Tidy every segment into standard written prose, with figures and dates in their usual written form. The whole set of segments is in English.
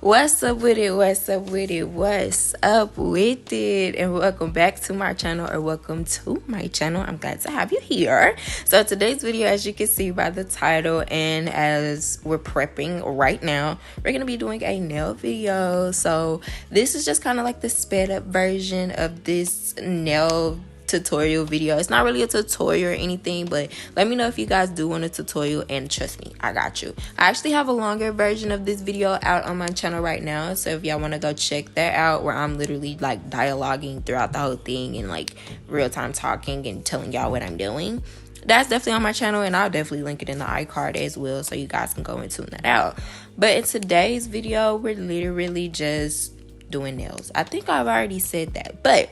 What's up with it? What's up with it? What's up with it? And welcome back to my channel, or welcome to my channel. I'm glad to have you here. So today's video, as you can see by the title and as we're prepping right now, we're gonna be doing a nail video. So this is just kind of like the sped up version of this nail tutorial video. It's not really a tutorial or anything, but let me know if you guys do want a tutorial, and trust me, I got you. I actually have a longer version of this video out on my channel right now, so if y'all want to go check that out, where I'm literally like dialoguing throughout the whole thing and like real time talking and telling y'all what I'm doing, that's definitely on my channel, and I'll definitely link it in the iCard as well, so you guys can go and tune that out. But in today's video, we're literally just doing nails. I think I've already said that, but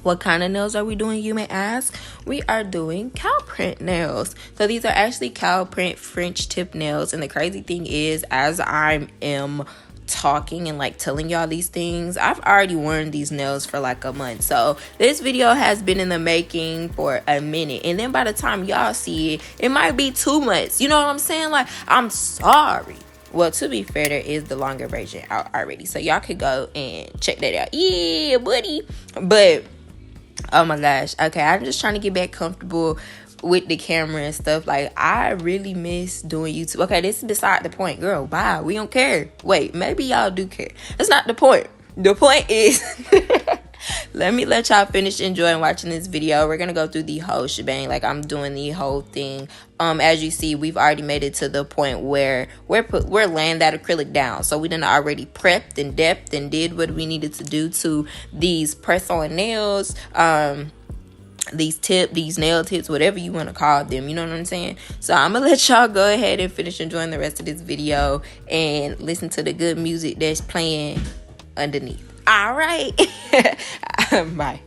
what kind of nails are we doing, you may ask? We are doing cow print nails. So these are actually cow print French tip nails. And the crazy thing is, as I am talking and like telling y'all these things, I've already worn these nails for like a month. So this video has been in the making for a minute. And then by the time y'all see it, it might be 2 months. You know what I'm saying? Like, I'm sorry. Well, to be fair, there is the longer version out already. So y'all could go and check that out. Yeah, buddy. But oh my gosh, okay, I'm just trying to get back comfortable with the camera and stuff. Like, I really miss doing YouTube. Okay, this is beside the point, girl. Bye, we don't care. Wait, maybe y'all do care. That's not the point. The point is let me let y'all finish enjoying watching this video. We're gonna go through the whole shebang. Like, I'm doing the whole thing. As you see, we've already made it to the point where we're laying that acrylic down. So we done already prepped and depped and did what we needed to do to these press-on nails, these nail tips, whatever you want to call them, you know what I'm saying? So I'm gonna let y'all go ahead and finish enjoying the rest of this video and listen to the good music that's playing underneath. All right. Bye.